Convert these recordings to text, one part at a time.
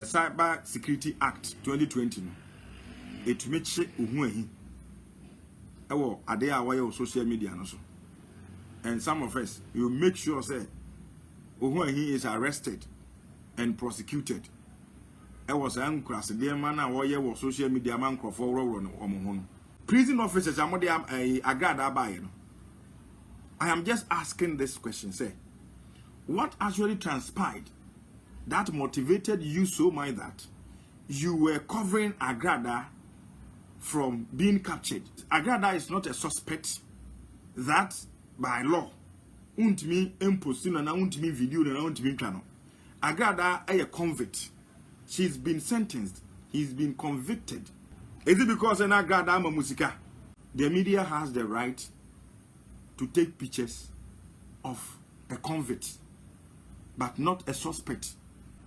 Cyber Security Act 2020 it makes Hoahi ade a social media no so. And some of us you make sure say Hoahi is arrested and prosecuted. I was class the man a social media man for prison officers Agradaa by. I am just asking this question, say, what actually transpired that motivated you so much that you were covering Agradaa from being captured? Agradaa is not a suspect that by law untimi imposing na untimi video na untimi channel. Agradaa a convict. She's been sentenced. He's been convicted. Is it because an Agradaa musika? The media has the right to take pictures of a convict, but not a suspect.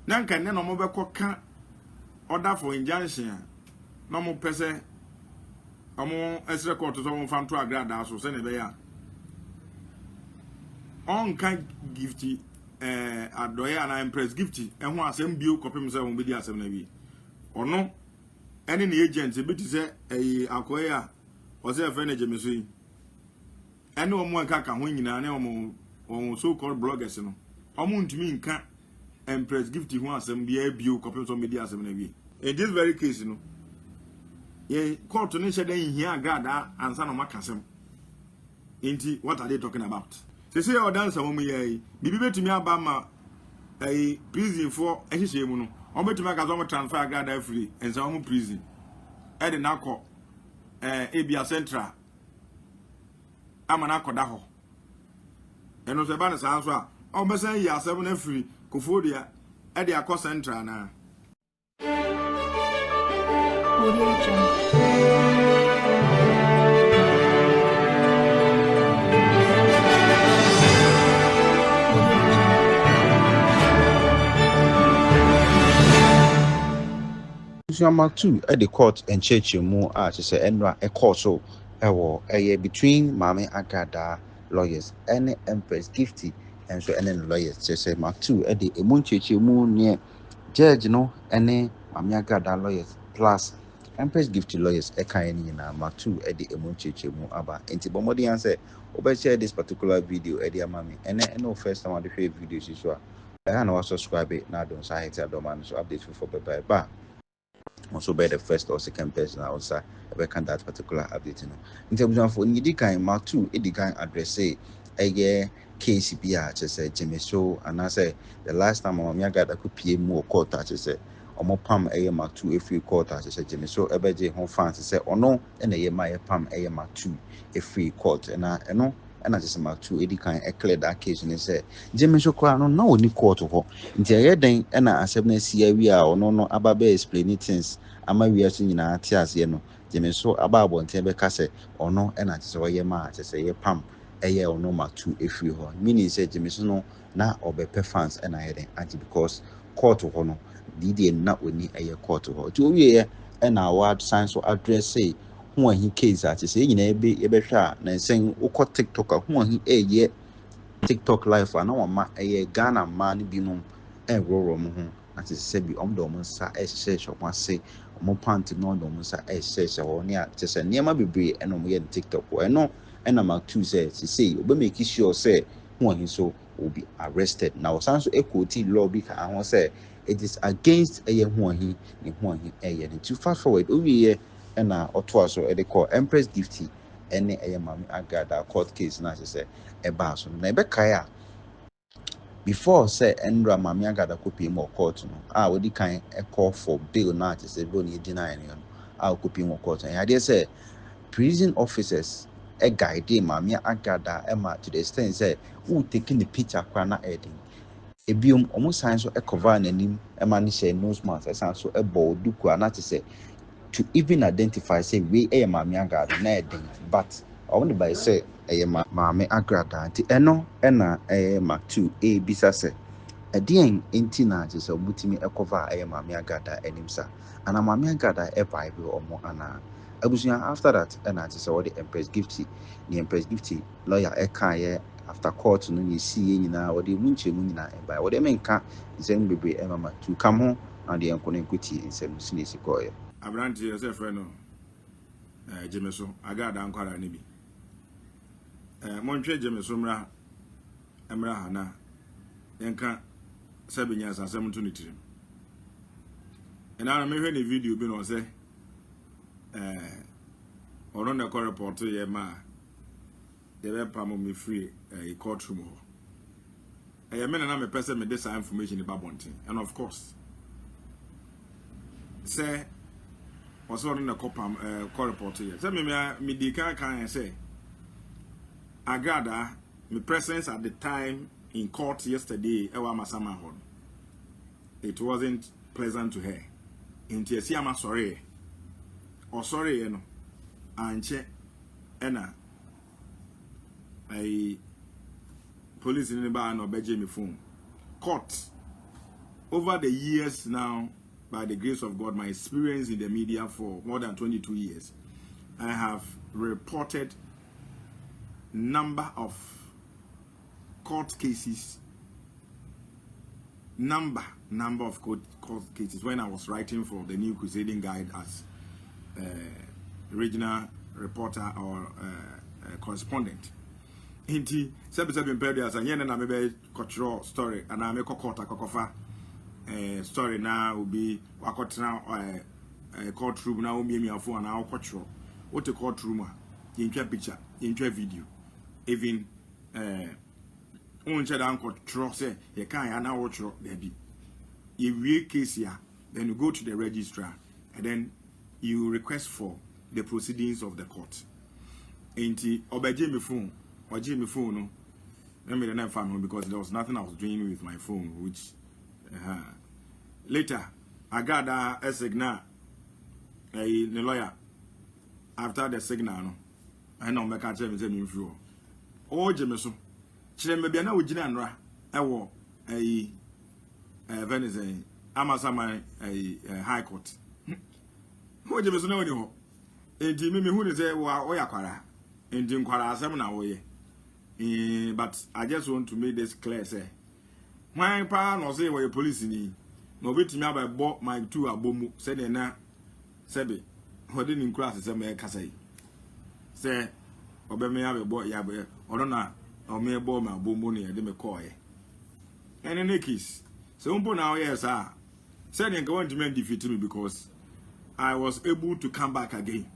Now can no more order for injunction. No more person. Amo esre court to someone from to Agradaa so send a on kind gifty adoya and impress gifty and one same bill copy himself on video assembly or no any agent a bit say a akoya was a friend of and no more can win in an so called bloggers. No, I'm to me can't impress gifty one assembly a bill copy on media assembly. In this very case, you know, ye court to nature then here Agradaa and son of Macasem. Inti, what are they talking about? They say our dance a woman ye, be to me about a prison for a shame. I'm to make a transfer Agradaa free and some prison. Ed and Nako, Abia Central. I'm an Akodaho. And was a banner's answer. Oh, but say, ya 7 free, Kofodia, at the Akko Central now. Number 2 at the court and church mu as say enra a court so between Mami Agradaa lawyers and Empress Gifty and so any lawyers say mark 2 at the church mu near judge no any Mami Agradaa lawyers plus Empress Gifty lawyers a kind in mark 2 at the church mu aba anti bomodi answer over share this particular video at the mami and no first time I the video so I know subscribe it now don't say it domain so update for bye also by the first or second person outside can that particular update. In terms of when you can mark 2, it can address a case just say Jimmy so and I say the last time I got a could pay more court as say or more palm a mark 2 if you court as say Jimmy so every home fans say or no and a my palm a mark 2 a free court and I know. And I just mark 2 it can clear that case and say Jimmy so no any court of her. Interior then and I accept we are or no ababe explaining things. Ama we are seeing na tears no Jimmy so about one table case or no and I just say ma just say pam a year or no mark 2 if you meaning say Jimmy so no na obe fans and I had anti because court of honor did not we a year court of her 2 year and our word signs or address say who he case at say you know be sure na saying uko TikTok who he a year TikTok live and no ma a Ghana man binum and roll as I said be the monster share one say more panty no monster share or near just a near my baby and on TikTok or no and I'm 2 says to say you make sure say one he so will be arrested now sounds equity law because I want say it is against a one he a to fast forward over here and or twice or they call Empress Gifty any a Mami Agradaa court case now say a bass on Nebekaya. Before say Endra Mami Agradaa could pay more court no we can a call for bail now to say don't deny I'll could pay more court and I dare say prison officers a guide Mami Agradaa Emma to the extent say who taking the picture crana heading a biome almost signs a cover and him a man say nose mask as so a ball do not to say to even identify say we a Mami Agradaa na but only by say a Mami Agradaa anti eno ena mark 2 a bisa say a dien intina just a butimi a cover a Mami Agradaa enimsa and a Mami Agradaa a Bible or more ana abusuan after that and I just already Empress Gifty the Empress Gifty lawyer a kaye after court no you see na or the munche munina by what they mean can zen baby emma to come home and the Uncle in some sneeze coil. Abrante yourself, friend. Jameson, Agradaa Nkwara Nibi. Montre Jameson Mra Emra Hana. Yanka 7 years and 723. And I remember the video being on say, or on the court report to your ma, they were palm me free a courtroom. I am a person with this information about Bonting, and of course, say, was on the court report to you. Tell me, the can say, Agradaa, my presence at the time in court yesterday, it wasn't pleasant to her. Inti esi ama sorry or sorry you know anche ena ai police in the bar no beje me phone court over the years now, by the grace of God, my experience in the media for more than 22 years, I have reported number of court cases, number of court cases when I was writing for the New Crusading Guide as regional reporter or correspondent. Inti seven periods and yen na maybe cultural story and I make a court a story now will be wakotna courtroom now will be me for an hour cultural. What a courtroom in picture, in video, even on down control say you can't now watch there be. If we case here, then you go to the registrar and then you request for the proceedings of the court. Inti obeje me phone. Or Jimmy phone, no. Let me the family because there was nothing I was doing with my phone, which later I got a signal, a lawyer. After the signal, no, I know my catch him in through. Oh, Jameson, she may be an original, I wore a Venice, Amasama, a high court. Who Jameson know you? And Jimmy, who is a Oyaquara, and Jim Quara, 7 hours. But I just want to make this clear, say. My pa no say where police ni. No bit me about bought my 2 abomu said na sebe. Hodin in class say me kasa yi. Say obe me have bought ya be odo na o me bought my abomu ni e de me call e. And in case so umpo na yes ah. Said you want to defeat me because I was able to come back again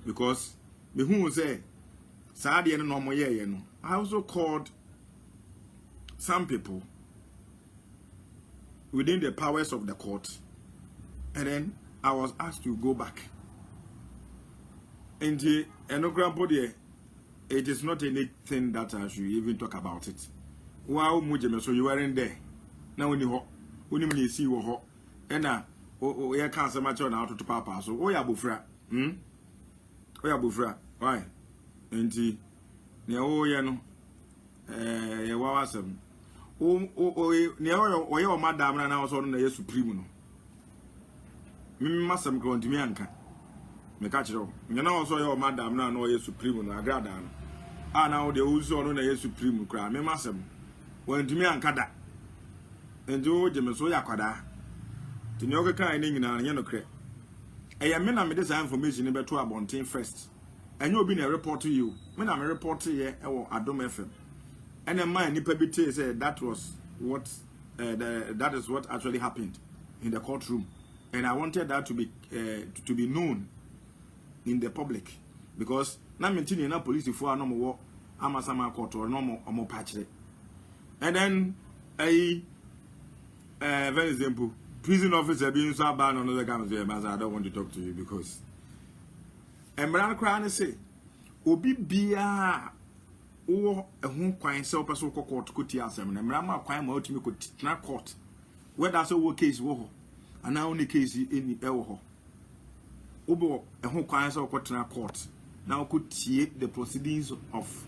because me who say Saadi and no more ye no. I also called some people within the powers of the court, and then I was asked to go back. And the body, it is not anything that I should even talk about it. Wow, Mujame, so you weren't there. Now when you see you hot, and now you can't say much on out to Papa. So, oh, yeah, Bufra, oh, yeah, Bufra, why? And the oh, yeah, no, awesome. Oh, madam, and I was on the supreme. Massam grown to me, Anka. Me catch it all. You know, also your madam now, no, supreme, Agradaa. Ah, now the also on the supreme cry. Me massam went to me and Kada. And do James Oyaquada. The Nyoka kind in an yellow I am men I this information about 2 Bonting first. And you'll be a report to you. When I'm a reporter here, or Adom FM. And then my Nipabite said that was what that is what actually happened in the courtroom. And I wanted that to be known in the public. Because now maintaining a police for no more Amasama court or no more patch. And then a very simple prison officer being so bad on other cameras there, I don't want to talk to you because and Brian Crown say, Obi Bia or a home quine self person court could tear some and Rama quine out to me could not court. Where that's a case war and now only case in the Elho. Obo a home quine self court now could see the proceedings of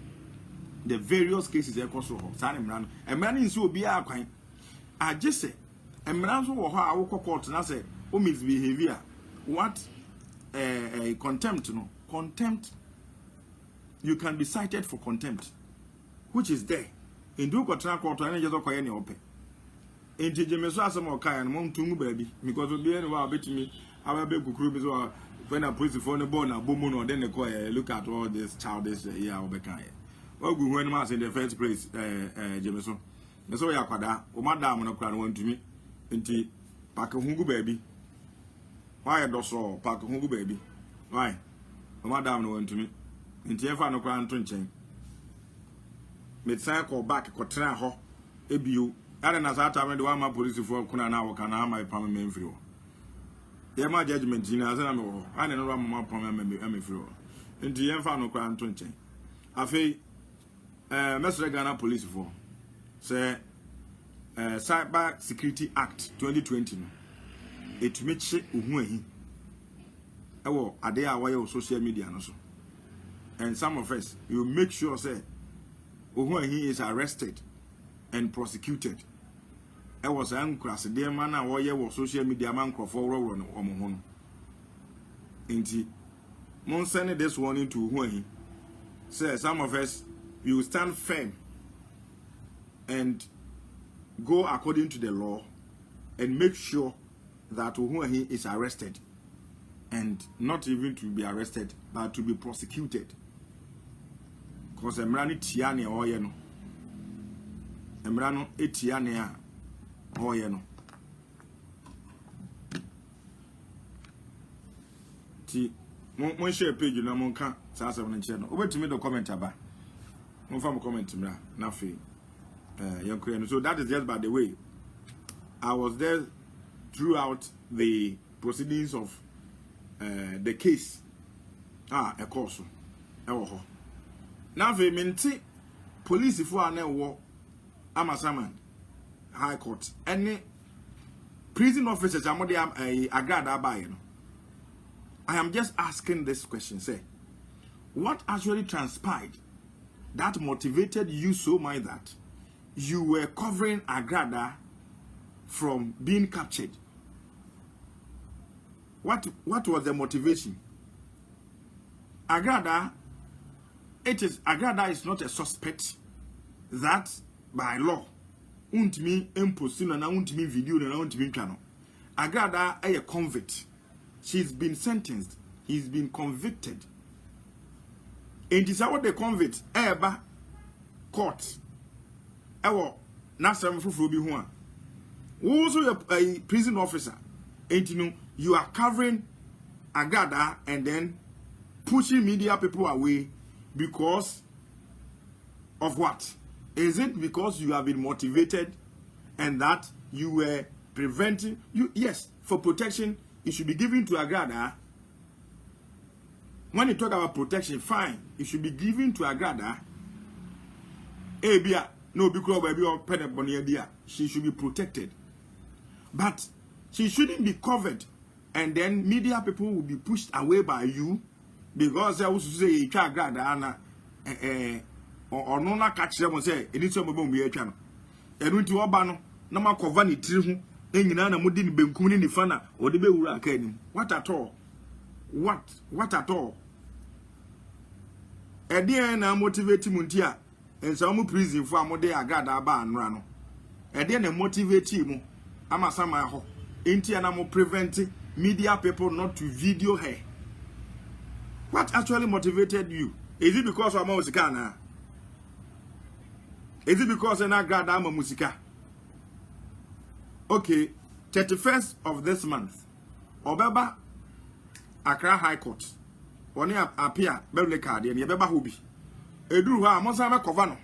the various cases across the whole. San and man is so be a quine. I just say, and Ranso or how I walk court and I say, oh, misbehavior. What? Contempt, no contempt. You can be cited for contempt, which is there. In do contract court and just any open. enti Jemeso asem okan mo ntungu baabi because obi ene wa betimi ababe kukuru bi so when a police phone born na bomu no then they call look at all this childish here obekan here ogu hu enema in the first place Jemeso so ya kwada o madam no kra no wantumi enti pak hungu baabi why do so pak hungu baabi why o madam no wantumi enti efa no kra nto nchen me cycle back ko tra ho ebio ada na sa ta me de wa ma police for kuna na wo kana ma pam me mfiri wo ye ma judgment ni asa na me wo ana no ma pam me mfiri wo enti ye fa no kra nto nchen afei mesre Ghana police for say Cyber Security Act 2020 no etumi che Hoahi ewo ade a waye social media no so, and some of us you make sure say Hoahi is arrested and prosecuted. I was uncross the man or ye social media man for no omohon. Inti mon send this warning to Hoahi. Say some of us you stand firm and go according to the law and make sure that Hoahi is arrested, and not even to be arrested but to be prosecuted. Because emrani tiane oye no. Emrano etiane a oye no. Ti mon share page na mon ka sa 7 nche no. Obetimi the comment aba. Mon fa mo comment mra na fe. So that is just by the way. I was there throughout the proceedings of the case. A course. Now we minti police for an war Amasaman High Court. Any prison officers among Agradaa by. I am just asking this question, say, what actually transpired that motivated you so much that you were covering Agradaa from being captured? What was the motivation? Agradaa is not a suspect that by law untimi impossible na untimi video na untimi channel. Agradaa a convict. She's been sentenced. He's been convicted. And this is what the convict eba court. Ewo Nsawam fufu bi ho a. Also a prison officer. And you are covering Agradaa and then pushing media people away because of what? Is it because you have been motivated and that you were preventing you? Yes, for protection, it should be given to Agradaa. When you talk about protection, fine, it should be given to Agradaa. No, because she should be protected. But she shouldn't be covered, and then media people will be pushed away by you because I was say Agradaa or no na catch them say anytime we be etwa no enu nti oba no na makover ni tiri ho enyina na modi ni benkum ni nifa na odi be wura aka anim. What at all? What at all? Ede na motivate mu nti a Nsawam prison for amode Agradaa ba anura no ede na motivate mu amasama ho enti na mo prevent media people not to video her. What actually motivated you? Is it because of musika na? Is it because of Agradaa musika? Okay, 31st of this month, Obeba Accra High Court. Oni appear Beverly card and Yabeba Hobi. Eduru ha mo sama cover no.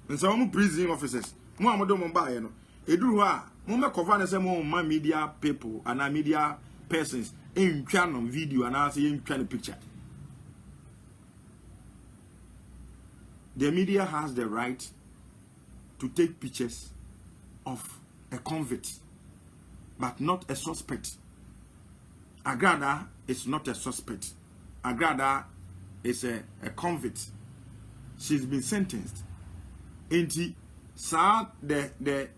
Nsawam prison officers. Mo amodo mo ba ye no. Eduru ha mo me cover na say mo ma media people and media persons in twa no video and say in twa no picture. The media has the right to take pictures of a convict, but not a suspect. Agradaa is not a suspect. Agradaa is a convict. She's been sentenced. Inti sa the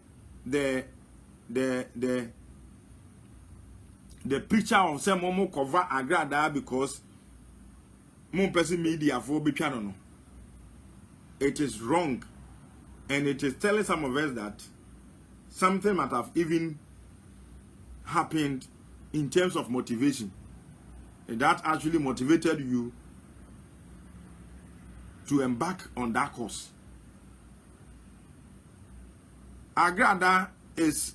picture of some momo cover Agradaa because mon person media for be no. It is wrong, and it is telling some of us that something might have even happened in terms of motivation, and that actually motivated you to embark on that course. Agradaa is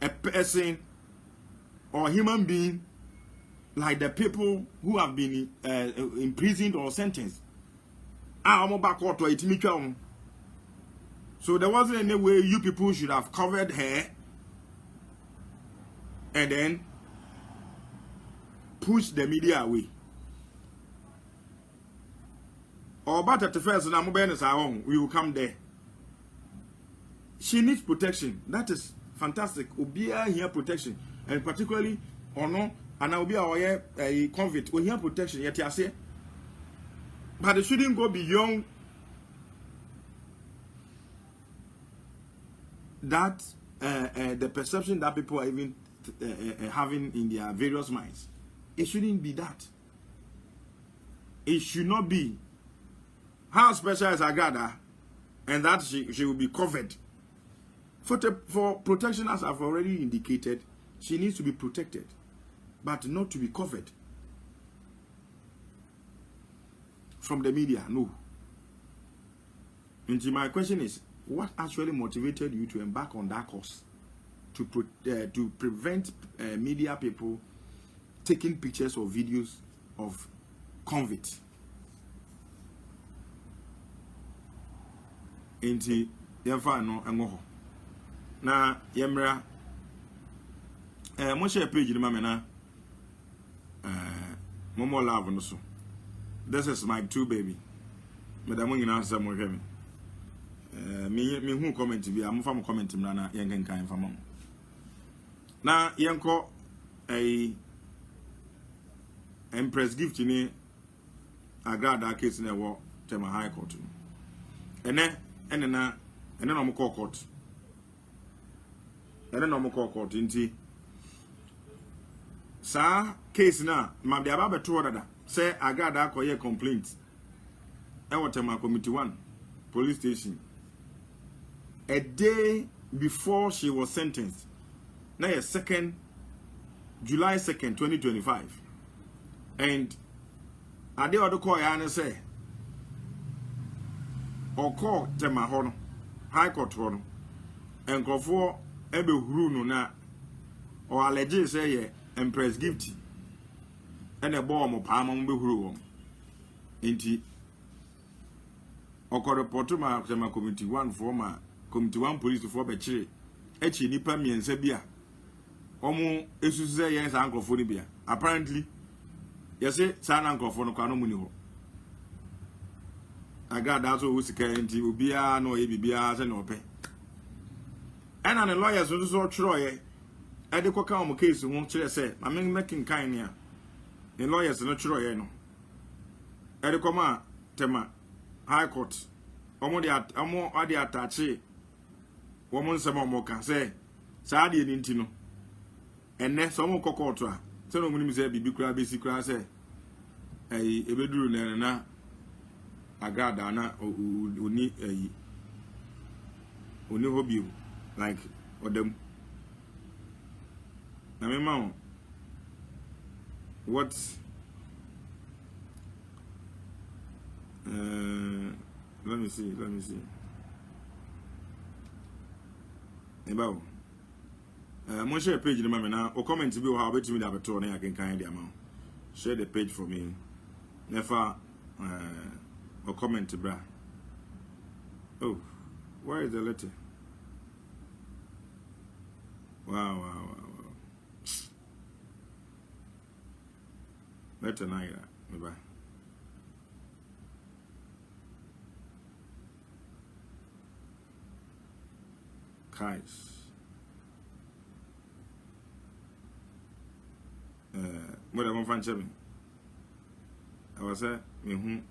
a person or human being like the people who have been imprisoned or sentenced. So there wasn't any way you people should have covered her and then push the media away. Or but at the first, we will come there. She needs protection. That is fantastic. Ubia here protection, and particularly no, and I will be our convict. We here protection. Yet I say, but it shouldn't go beyond that. The perception that people are even having in their various minds. It shouldn't be that. It should not be. How special is Agradaa, and that she will be covered. For protection, as I've already indicated, she needs to be protected, but not to be covered. From the media, no. And my question is, what actually motivated you to embark on that course? To prevent media people taking pictures or videos of convicts. Inti yemfa no enwo na yemra mo share page ni ma me na momo love no so. This is my two baby. Madam nyina answer mo hwe me me hu comment bi am fa mo comment mra na yen kan fa mo na yenko Empress gift ni Agradaa case na wo tema high court ene no mo call court nti sa case na ma de aba beto dada say Agradaa koye complaint e wotema committee 1 police station a day before she was sentenced na July 2nd 2025 and ade odo call ya na say or call tema hono high court hono enkofo ebe huru no na or allege say ye Empress gift ene bo mo pa mo be huru wo enti okọ report ma tema committee 1 for ma committee 1 police for be chire echi nipa miensa bia omo esusu say ye sa enkofo ni bia apparently yes sa na enkofo no kwa no muni ho Agradaa so wusika enti obia na oye bibia se na ope ena ne lawyers so so twro ye e de koka o case ho kire se ma me making kan ne a ne lawyers no twro ye no e de koma tema high court omo ade atache wo mo nsema omo ka se saa de ni ntino enne so mo kokoto a se no munim se bibi kura besi kura se ebeduru na Agradaa na oni hobby like odem na me ma what let me see about mo share page ni ma me na o comment bi o ha betimi da beto na ya kenkan dia ma share the page for me never or comment bra. Oh, where is the letter? Wow. Letter naira, bye. Kais. What am I finding? I was saying,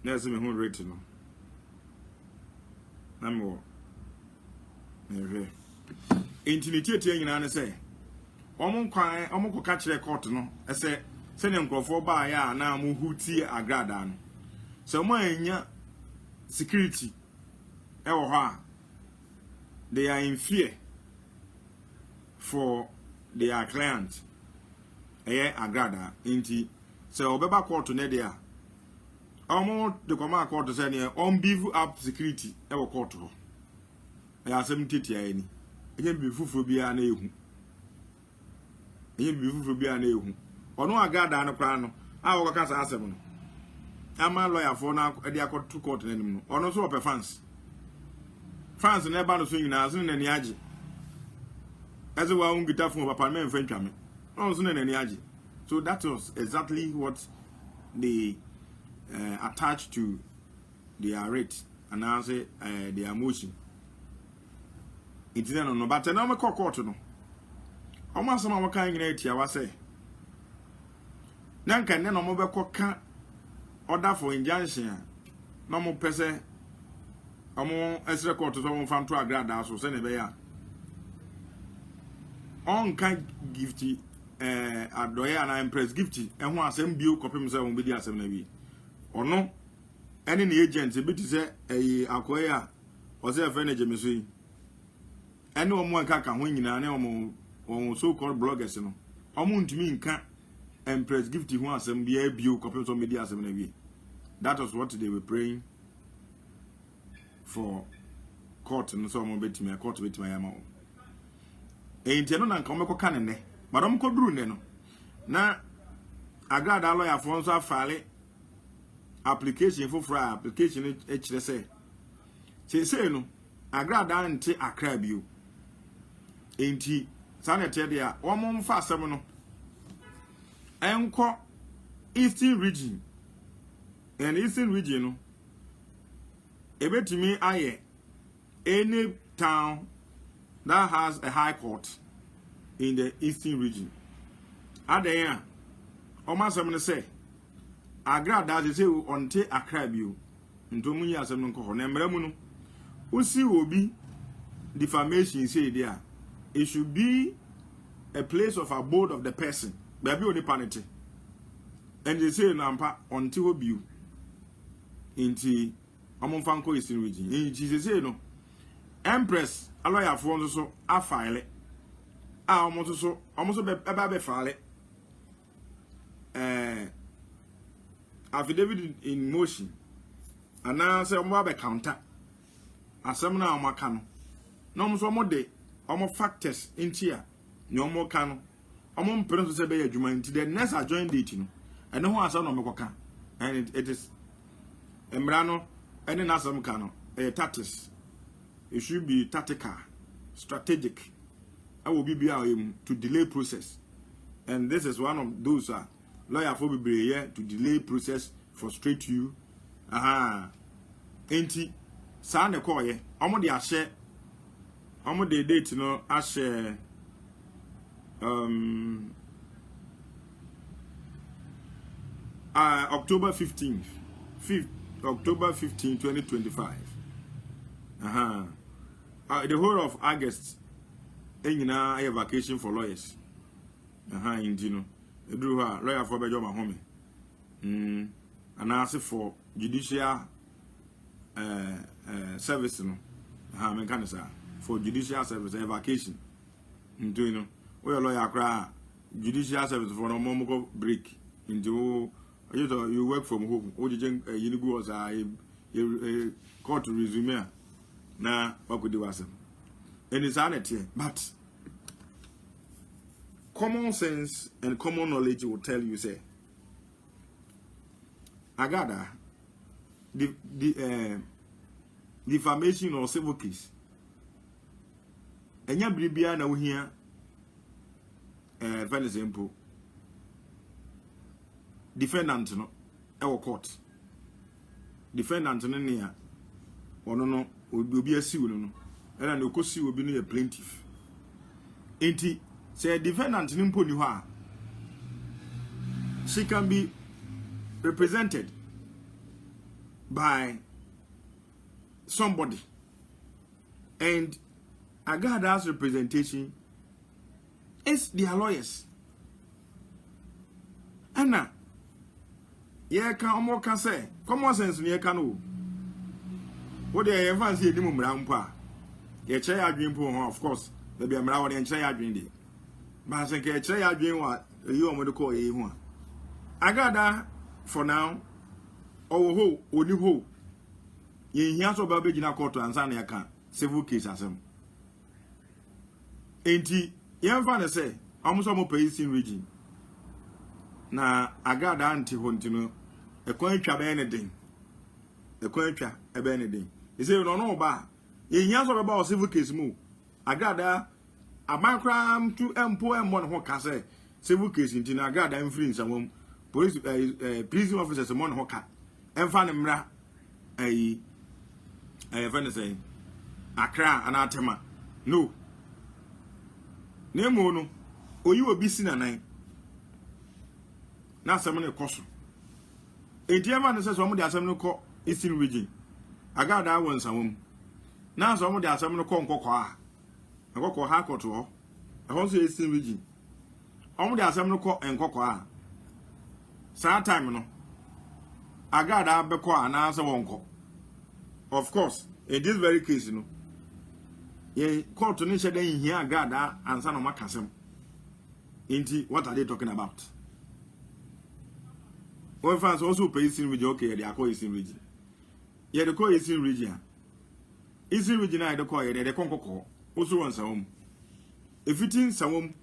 There's me who rate no. I'm more. Intimidate nyina na say. Omo ko ka kire court no. E say se ne nkrofo ba ya na mo huti Agradaa no. So mo anya security they are in fear for their client. Agradaa inti so obeba court ne dia the command court say ne on beef up security court ho ya asem titia ani enye bi fufuro bia na ehu ono Agradaa no kra no a wo ka sa asem no ama lawyer for na e dia court to court na nim no ono so ope fans na ba no so nyina so na ni age as we are ngita fun papa me mfa ntwame. So that was exactly what they attached to their rate and I say their motion. It's no, but now me court no. Almost some of kind here was say. Nanka no mo be ka order for injunction. No mo pese omo esre court so mo fam to Agradaa so say ne be ya. On can gifty adoya and impress gifty and who asem bio copy say won be di asem na bi ono any the agent e bit say akoya o say friend ejeme so yi any omo nka ka ho nyina na omo so called bloggers no omo ntumi nka impress gifty who asem bia bio copy so be di asem na bi. That was what they were praying for court no so omo betimi court betimi yama o enti no na nka omo koka ne but I'm called Bruno. Now, Agradaa lawyer for us file application for application HSA. She say no, Agradaa nti Accra bio. Enti sanete dia one month fast no. Enko Eastern region. And Eastern region no. Ebetimi aye any town that has a high court in the Eastern region. Adaya, almost I'm say, Agradaa say on te Accra bio. Into munya asem no ko na mra mu no. Usi obi defamation say there. It should be a place of abode of the person. Baby oni panete. And they say nampa on te obio. Inti amonfanko Eastern region. Inti say no. Empress a lawyer for so a file. Almost be file affidavit in motion and now say be counter asem na amaka no no mo so mo de omo factors in here no mo ka no omo mpere so say be adwuma nti the next adjoin date no and ho asa no mekoka and it is emra no any na asem ka no tactics. It should be tactical, strategic. I will be to delay process, and this is one of those lawyer for be here to delay process, frustrate you. Enti sa ne call ye. Omo de share. Omo de date no a share. October 15th, October 15, 2025. The whole of August. Enyina a vacation for lawyers. Indino. Edru ha lawyer for bejo ma home. And ask for judicial service no. Me kan say for judicial service a vacation. Indino. We lawyer kra judicial service for no more break. Into you work from home. O you go as a court resume na wakudi wasem. And it's sanity, but common sense and common knowledge will tell you, say, Agradaa, the defamation or civil case. And ya bribia na uhia, very simple. Defendant no, our court. Defendant no near, or no, will be a civil no. And no kosi will be a plaintiff. Enti say defendant nimpo ni ha. She can be represented by somebody. And Agradaa's representation is their lawyers. And now, yeah, can say common sense ni can What they fancy any mumrampa. Ye chay a dream poor, of course. There be a maraud and chay a dream. But I think a chay a dream what you want to call a one. Agradaa for now. Oh, ho, only ho. Ye hears about being a court to answer your can. Civil case as him. Ain't he? Young fan say, almost almost pays in region. Na Agradaa anti Hontino, a coin trap anything. The coin trap anything. He said, no, bar. Ye hears about civil case move. Agradaa a background to M4 M1 Hoka civil case in Agradaa influence among police prison officers among Hoka. And fan mra a friend say Accra anathema. No. Nemo no. O you will be seen a nine. Now someone a cost. A dear man says someone that some call Eastern region. Agradaa one some. Now someone that some call Kokoa. I go call Hako to all. I want to Eastern region. Only that some call and Kokoa. Sad time no. Agradaa beko and answer one call. Of course, in this very case, you know, ye court to nature then here Agradaa and son of Macasem. Inti, what are they talking about? When fans also pay Eastern region, okay, they are called Eastern region. Yeah, the call Eastern region. Eastern region, I don't call it, they can't call. Also, one Nsawam. If it in Nsawam,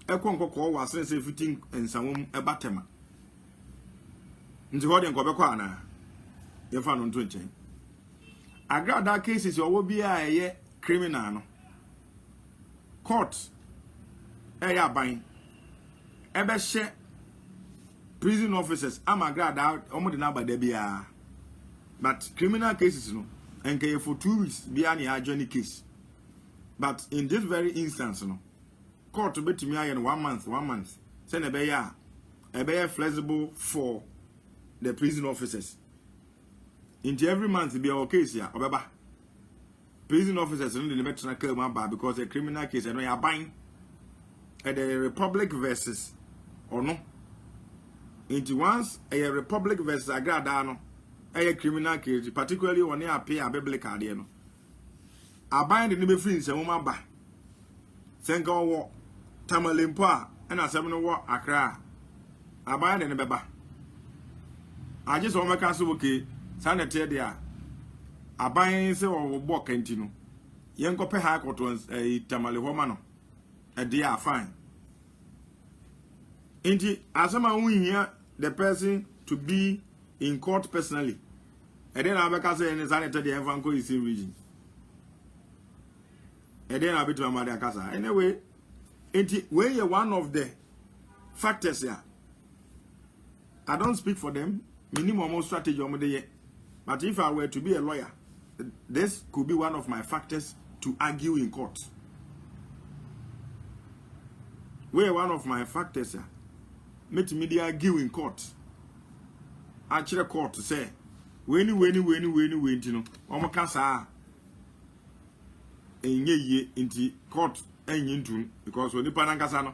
a conquer call was since if it in Nsawam a batema. Into what in Quebec, you found on 20. Agradaa cases, you will be a criminal. Court, a buying. Ever share prison officers, I'm Agradaa, almost now by the but criminal cases, no, and care for 2 weeks beyond your journey case. But in this very instance, no, court to bet me in 1 month, send a bear flexible for the prison officers. Into every month be our case here, or prison officers in the veteran kill because a criminal case and we are buying at the Republic versus or no. Into once a Republic versus Agradaa, a criminal case, particularly when they appear a biblical cardiano. I bind the neighbor friends and woman by Senko war, Tamalimpa, and a 7 war Accra. I bind the neighbor. I just want my castle okay, sanitary there. I bind so or walk continue. Young copy hack or once a Tamale woman. A dear fine. Indeed, as someone here, the person to be in court personally. And then I make say in sanitary and Vanco is in region. And then I'll be to my mother casa. Anyway, when you're one of the factors here, I don't speak for them, minimum strategy on the but if I were to be a lawyer, this could be one of my factors to argue in court. Where one of my factors here, make me argue in court. Actually, court to say, when you know, I'm casa. Ye into court and into because when the Panancasano,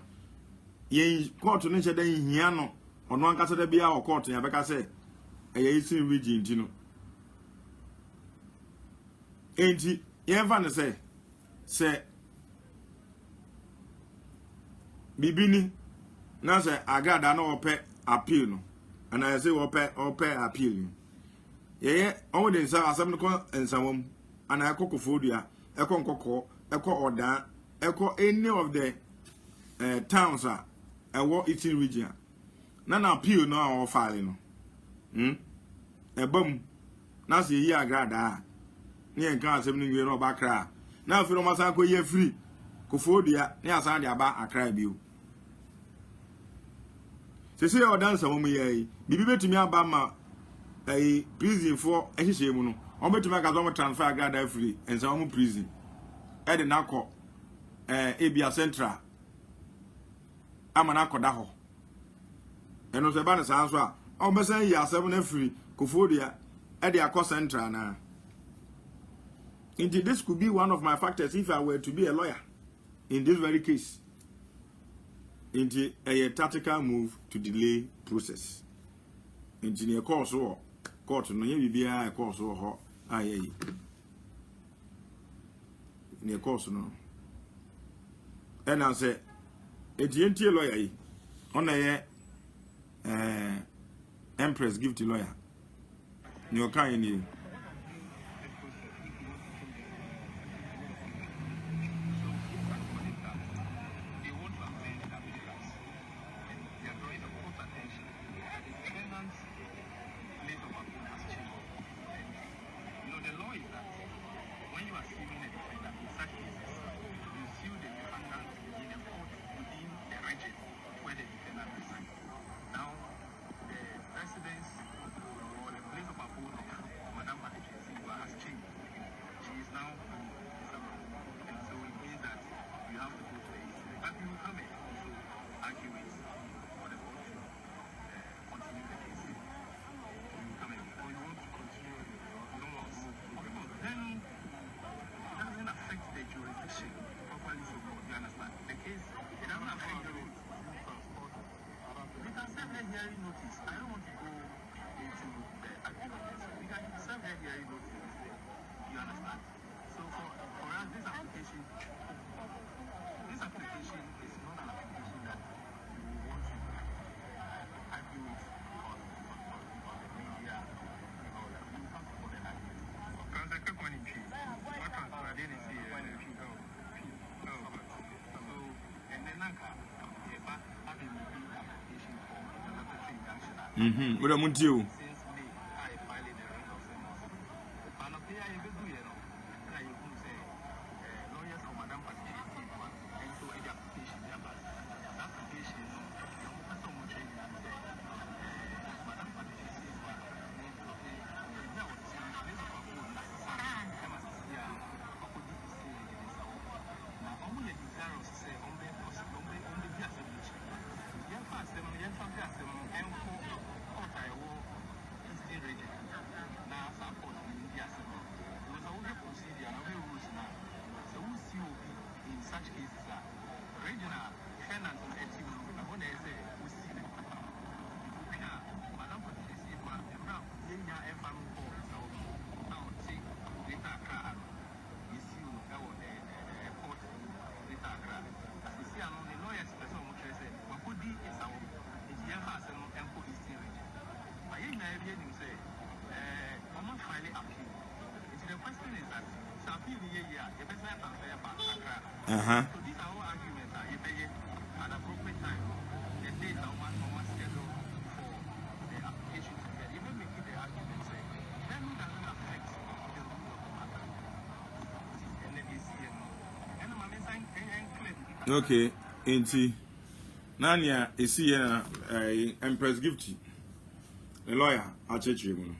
ye court to nature then Hiano, or no one casa de Bia or court in Abaca say, a Eastern region, you know. Ain't ye ever say, Bibini, now say, Agradaa no pay appeal, no, and I say, or pay appeal. Yeah, only in some and some, and I cook food ya. Echo order, echo any of the towns are a war eating region. None appeal now or filing. A boom. Now see here, Agradaa. Near cars, 7 years old back. Now, if you must go ye free, Kofi, near Sandy about a crab you. Say, or dance a woman, be to me about a prison for a shame. I'm going to make a transfer Agradaa free and some prison. At the Nako, Abia Central. I'm an Akodaho. And was a banner answer. I'm saying you are 7 free, Kofodia, at the Akko Central now. Indeed, this could be one of my factors if I were to be a lawyer in this very case. Indeed, a tactical move to delay process. Indeed, a course or court, no, you be a course or aye. near course no. And I say, a GNT lawyer, on a Empress gift lawyer. Your kind. What am I doing? Uh-huh. Okay, Auntie Nanya is here, Empress Gifty, a lawyer, I'll check you.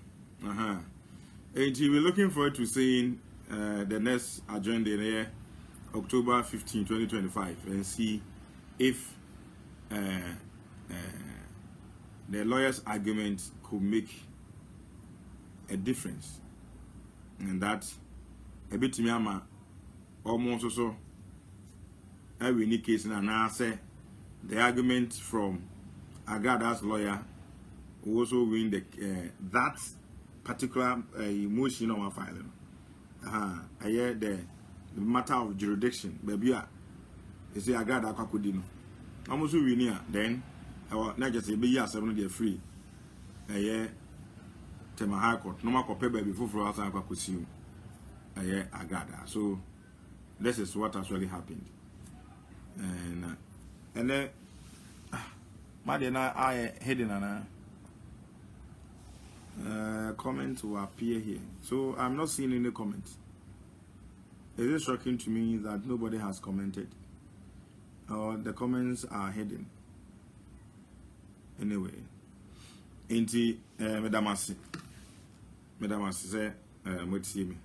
Auntie, we're looking forward to seeing the next agenda here, October 15, 2025, and see if the lawyer's argument could make a difference. And that a bit to me, almost also. Every new case and I say the argument from Agrada's lawyer will also win the that particular motion on our filing. I hear the matter of jurisdiction, baby. You say Agrada Kakudino. I'm also winning then. Our not just a be year 7 day free. I hear Tema High Court. No more copy before for us. I could see you. I hear Agrada. So this is what actually happened. And then Madina I hidden an comment will appear here. So I'm not seeing any comments. It is shocking to me that nobody has commented, or the comments are hidden. Anyway, Inti Medamasi say what see me.